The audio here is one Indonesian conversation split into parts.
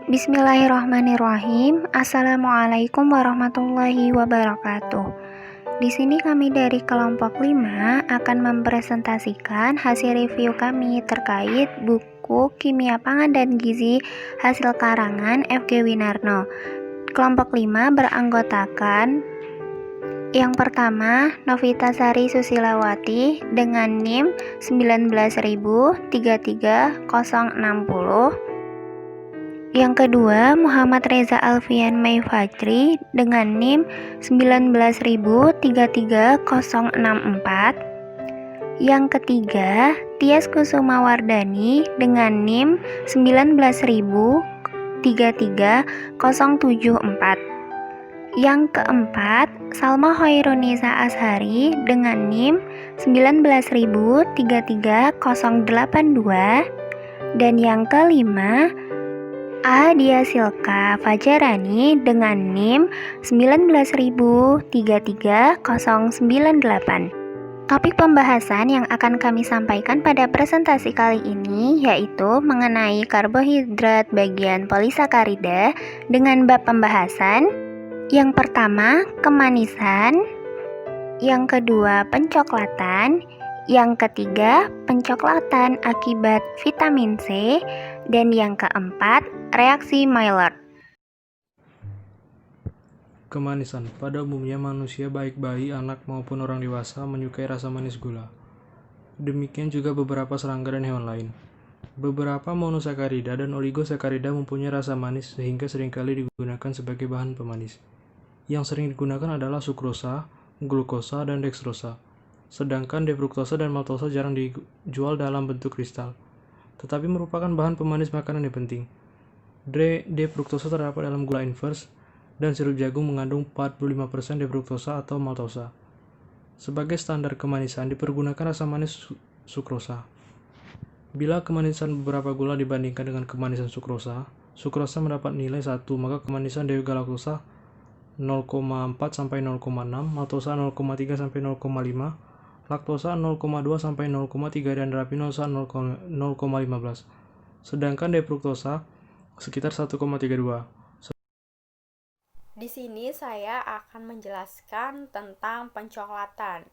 Bismillahirrahmanirrahim. Assalamualaikum warahmatullahi wabarakatuh. Di sini kami dari kelompok 5 akan mempresentasikan hasil review kami terkait buku Kimia Pangan dan Gizi hasil karangan F.G. Winarno. Kelompok 5 beranggotakan yang pertama, Novitasari Susilawati dengan NIM 1903360. Yang kedua, Muhammad Reza Alfian May Fajri dengan NIM 1903364. Yang ketiga, Tias Kusuma Wardani dengan NIM 1903374. Yang keempat, Salma Hoirunisa Ashari dengan NIM 1903382. Dan yang kelima, Ahadia Silka Fajarani dengan NIM 1903398. Topik pembahasan yang akan kami sampaikan pada presentasi kali ini yaitu mengenai karbohidrat bagian polisakarida dengan bab pembahasan. Yang pertama, kemanisan. Yang kedua, pencoklatan. Yang ketiga, pencoklatan akibat vitamin C. Dan yang keempat, reaksi Maillard. Kemanisan. Pada umumnya manusia baik bayi, anak maupun orang dewasa menyukai rasa manis gula. Demikian juga beberapa serangga dan hewan lain. Beberapa monosakarida dan oligosakarida mempunyai rasa manis sehingga seringkali digunakan sebagai bahan pemanis. Yang sering digunakan adalah sukrosa, glukosa, dan dextrosa. Sedangkan defruktosa dan maltosa jarang dijual dalam bentuk kristal, tetapi merupakan bahan pemanis makanan yang penting. Defruktosa terdapat dalam gula inverse, dan sirup jagung mengandung 45% defruktosa atau maltosa. Sebagai standar kemanisan dipergunakan rasa manis sukrosa. Bila kemanisan beberapa gula dibandingkan dengan kemanisan sukrosa mendapat nilai 1, maka kemanisan degalaktosa 0,4 sampai 0,6, maltosa 0,3 sampai 0,5, laktosa 0,2 sampai 0,3 dan rapinosa 0,15. Sedangkan defruktosa sekitar 1,32. Di sini saya akan menjelaskan tentang pencoklatan.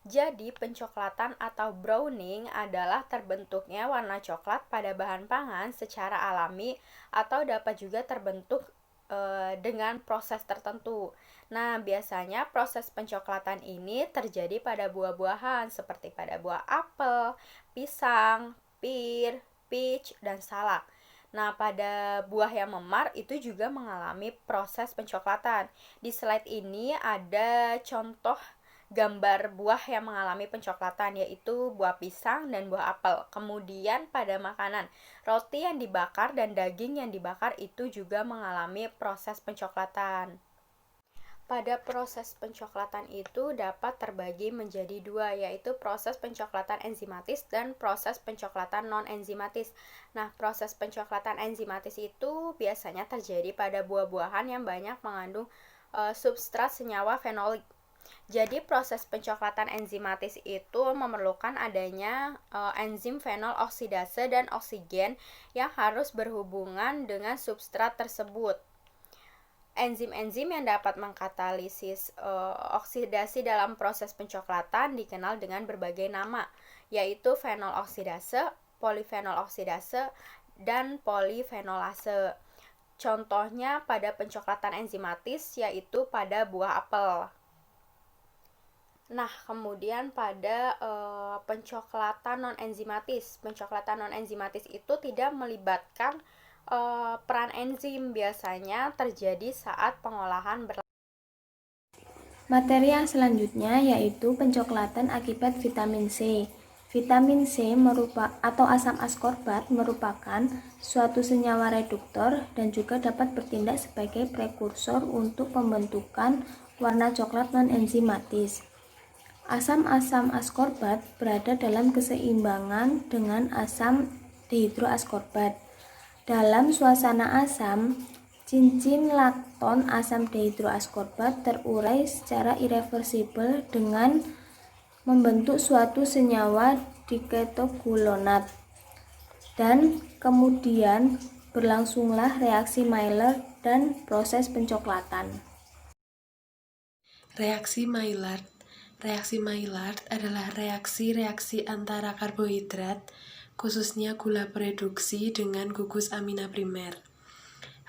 Jadi, pencoklatan atau browning adalah terbentuknya warna coklat pada bahan pangan secara alami atau dapat juga terbentuk dengan proses tertentu. Nah, biasanya proses pencoklatan ini terjadi pada buah-buahan seperti pada buah apel, pisang, pir, peach, dan salak. Nah, pada buah yang memar itu juga mengalami proses pencoklatan. Di slide ini ada contoh gambar buah yang mengalami pencoklatan, yaitu buah pisang dan buah apel. Kemudian pada makanan, roti yang dibakar dan daging yang dibakar itu juga mengalami proses pencoklatan. Pada proses pencoklatan itu dapat terbagi menjadi dua, yaitu proses pencoklatan enzimatis dan proses pencoklatan non-enzimatis. Nah, proses pencoklatan enzimatis itu biasanya terjadi pada buah-buahan yang banyak mengandung substrat senyawa fenolik. Jadi proses pencoklatan enzimatis itu memerlukan adanya enzim fenol oksidase dan oksigen yang harus berhubungan dengan substrat tersebut. Enzim-enzim yang dapat mengkatalisis oksidasi dalam proses pencoklatan dikenal dengan berbagai nama, yaitu fenol oksidase, polifenol oksidase, dan polifenolase. Contohnya pada pencoklatan enzimatis yaitu pada buah apel. Nah, kemudian pada pencoklatan non-enzimatis. Pencoklatan non-enzimatis itu tidak melibatkan peran enzim, biasanya terjadi saat pengolahan Materi yang selanjutnya yaitu pencoklatan akibat vitamin C. Vitamin C atau asam askorbat merupakan suatu senyawa reduktor dan juga dapat bertindak sebagai prekursor untuk pembentukan warna coklat non-enzimatis. Asam-asam askorbat berada dalam keseimbangan dengan asam dehidroaskorbat. Dalam suasana asam, cincin lakton asam dehidroaskorbat terurai secara irreversibel dengan membentuk suatu senyawa diketogulonat dan kemudian berlangsunglah reaksi Maillard dan proses pencoklatan. Reaksi Maillard. Reaksi Maillard adalah reaksi-reaksi antara karbohidrat, khususnya gula reduksi dengan gugus amina primer.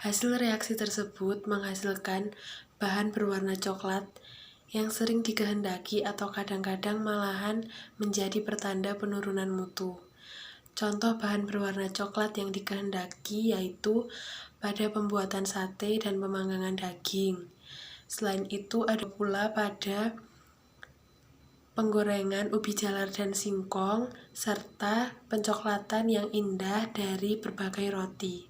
Hasil reaksi tersebut menghasilkan bahan berwarna coklat yang sering dikehendaki atau kadang-kadang malahan menjadi pertanda penurunan mutu. Contoh bahan berwarna coklat yang dikehendaki yaitu pada pembuatan sate dan pemanggangan daging. Selain itu ada pula pada penggorengan ubi jalar dan singkong, serta pencoklatan yang indah dari berbagai roti.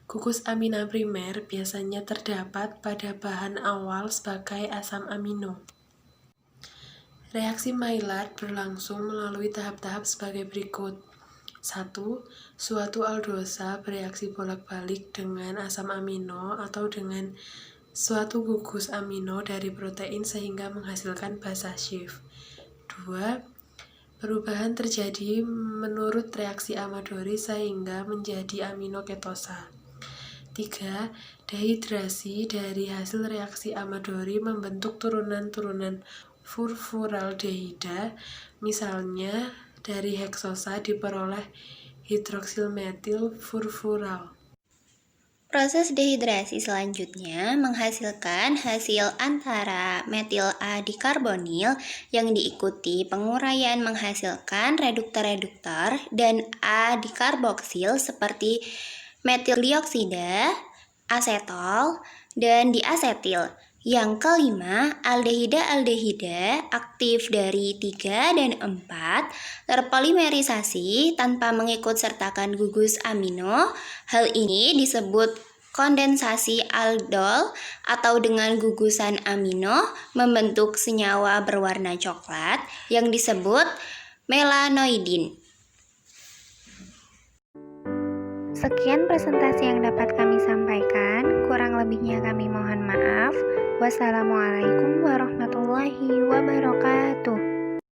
Gugus amina primer biasanya terdapat pada bahan awal sebagai asam amino. Reaksi Maillard berlangsung melalui tahap-tahap sebagai berikut. 1. Suatu aldosa bereaksi bolak-balik dengan asam amino atau dengan suatu gugus amino dari protein sehingga menghasilkan basa Schiff. 2. Perubahan terjadi menurut reaksi Amadori sehingga menjadi amino ketosa. 3. Dehidrasi dari hasil reaksi Amadori membentuk turunan-turunan furfuraldehida, misalnya dari heksosa diperoleh hidroksil metil furfural. Proses dehidrasi selanjutnya menghasilkan hasil antara metil A dikarbonil yang diikuti penguraian menghasilkan reduktor-reduktor dan A dikarboksil seperti metil dioksida, asetol, dan diasetil. Yang kelima, aldehida-aldehida aktif dari 3 dan 4 terpolimerisasi tanpa mengikut sertakan gugus amino. Hal ini disebut kondensasi aldol atau dengan gugusan amino membentuk senyawa berwarna coklat yang disebut melanoidin. Sekian presentasi yang dapat kami sampaikan, kurang lebihnya kami mohon maaf. Wassalamualaikum warahmatullahi wabarakatuh.